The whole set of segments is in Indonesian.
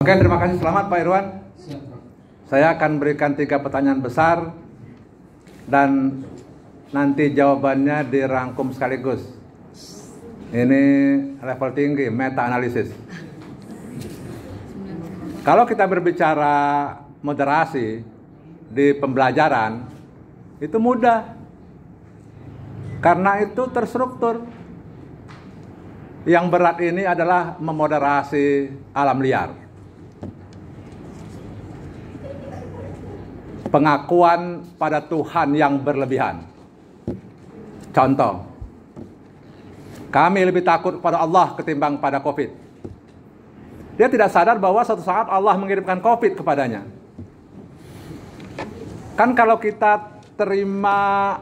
Oke, terima kasih. Selamat Pak Irwan. Saya akan berikan 3 pertanyaan besar dan nanti jawabannya dirangkum sekaligus. Ini level tinggi, meta analisis. Kalau kita berbicara moderasi di pembelajaran, itu mudah. Karena itu terstruktur. Yang berat ini adalah memoderasi alam liar. Pengakuan pada Tuhan yang berlebihan. Contoh, kami lebih takut pada Allah ketimbang pada COVID. Dia tidak sadar bahwa suatu saat Allah mengirimkan COVID kepadanya. Kan kalau kita terima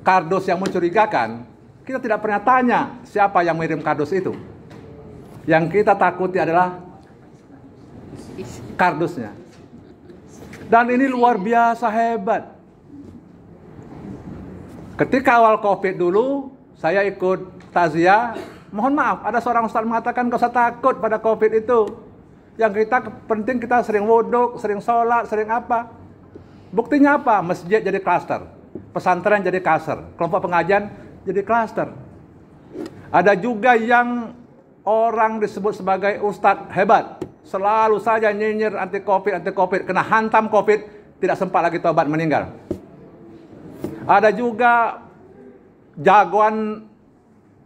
kardus yang mencurigakan, kita tidak pernah tanya siapa yang mengirim kardus itu. Yang kita takuti adalah kardusnya. Dan ini luar biasa hebat. Ketika awal COVID dulu, saya ikut takziah. Mohon maaf, ada seorang ustaz mengatakan gak usah takut pada COVID itu. Yang kita penting kita sering wudhu, sering sholat, sering apa. Buktinya apa? Masjid jadi klaster, pesantren jadi klaster, kelompok pengajian jadi klaster. Ada juga yang orang disebut sebagai ustadz hebat, selalu saja nyinyir anti covid, kena hantam covid, tidak sempat lagi tobat, meninggal. Ada juga jagoan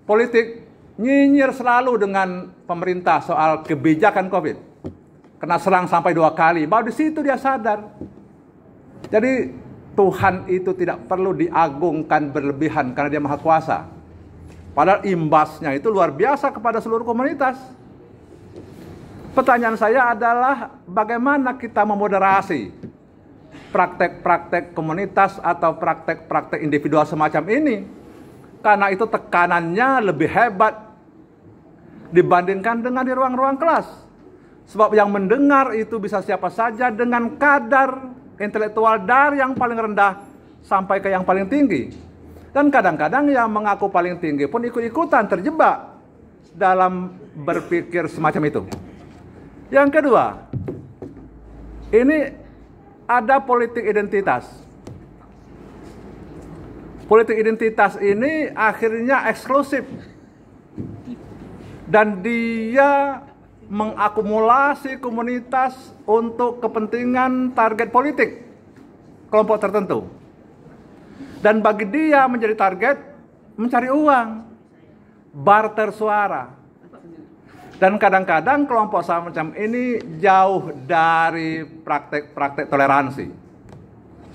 politik nyinyir selalu dengan pemerintah soal kebijakan covid, kena serang sampai 2 kali, baru di situ dia sadar. Jadi Tuhan itu tidak perlu diagungkan berlebihan karena dia maha kuasa. Padahal imbasnya itu luar biasa kepada seluruh komunitas. Pertanyaan saya adalah bagaimana kita memoderasi praktek-praktek komunitas atau praktek-praktek individual semacam ini. Karena itu tekanannya lebih hebat dibandingkan dengan di ruang-ruang kelas. Sebab yang mendengar itu bisa siapa saja dengan kadar intelektual dari yang paling rendah sampai ke yang paling tinggi. Dan kadang-kadang yang mengaku paling tinggi pun ikut-ikutan terjebak dalam berpikir semacam itu. Yang kedua, ini ada politik identitas. Politik identitas ini akhirnya eksklusif. Dan dia mengakumulasi komunitas untuk kepentingan target politik kelompok tertentu. Dan bagi dia menjadi target mencari uang, barter suara. Dan kadang-kadang kelompok semacam ini jauh dari praktek-praktek toleransi.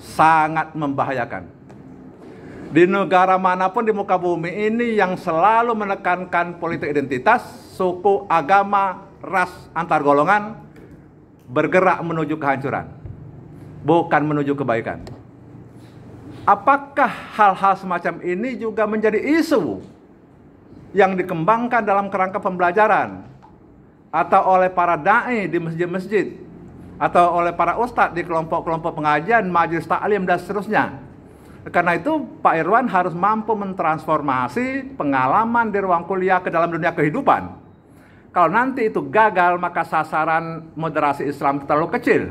Sangat membahayakan. Di negara manapun di muka bumi ini yang selalu menekankan politik identitas, suku, agama, ras, antar golongan bergerak menuju kehancuran, bukan menuju kebaikan. Apakah hal-hal semacam ini juga menjadi isu yang dikembangkan dalam kerangka pembelajaran atau oleh para dai di masjid-masjid atau oleh para ustadz di kelompok-kelompok pengajian, majelis taklim dan seterusnya? Karena itu Pak Irwan harus mampu mentransformasi pengalaman di ruang kuliah ke dalam dunia kehidupan. Kalau nanti itu gagal, maka sasaran moderasi Islam terlalu kecil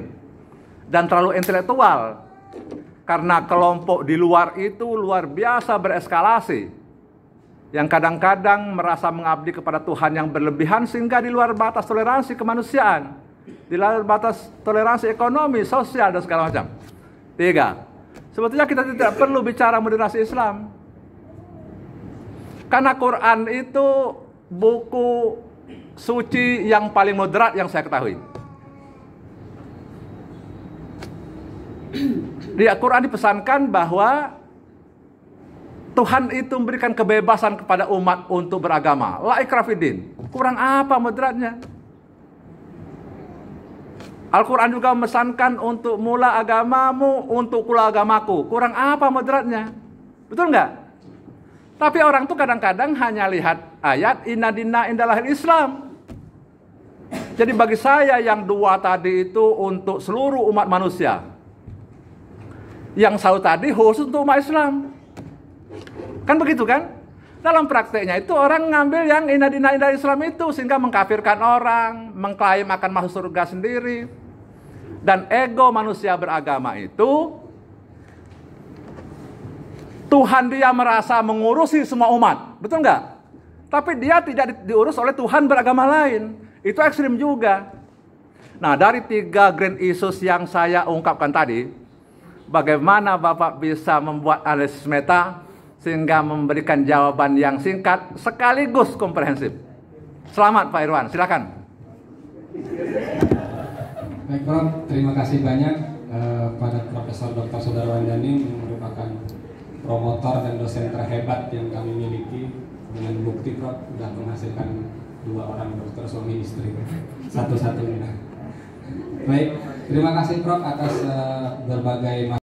dan terlalu intelektual. Karena kelompok di luar itu luar biasa bereskalasi. Yang kadang-kadang merasa mengabdi kepada Tuhan yang berlebihan sehingga di luar batas toleransi kemanusiaan. Di luar batas toleransi ekonomi, sosial, dan segala macam. 3. Sebetulnya kita tidak perlu bicara moderasi Islam. Karena Quran itu buku suci yang paling moderat yang saya ketahui. Di Al-Quran dipesankan bahwa Tuhan itu memberikan kebebasan kepada umat untuk beragama. La ikraha fiddin. Kurang apa moderatnya? Al-Quran juga memesankan untuk mula agamamu, untuk kula agamaku. Kurang apa moderatnya? Betul nggak? Tapi orang tuh kadang-kadang hanya lihat ayat inna dinna indallahil Islam. Jadi bagi saya yang 2 tadi itu untuk seluruh umat manusia. Yang 1 tadi khusus untuk umat Islam. Kan begitu kan? Dalam prakteknya itu orang ngambil yang indah-indah Islam itu sehingga mengkafirkan orang, mengklaim akan masuk surga sendiri. Dan ego manusia beragama itu, Tuhan dia merasa mengurusi semua umat, betul nggak? Tapi dia tidak diurus oleh Tuhan beragama lain. Itu ekstrim juga. Nah, dari 3 grand issues yang saya ungkapkan tadi, bagaimana Bapak bisa membuat analisis meta sehingga memberikan jawaban yang singkat sekaligus komprehensif. Selamat Pak Irwan, silakan. Baik Prof, terima kasih banyak pada Profesor Dr. Sudarwandani yang merupakan promotor dan dosen terhebat yang kami miliki. Dengan bukti Prof sudah menghasilkan 2 orang dokter suami istri, satu-satunya. Baik, terima kasih Prof atas berbagai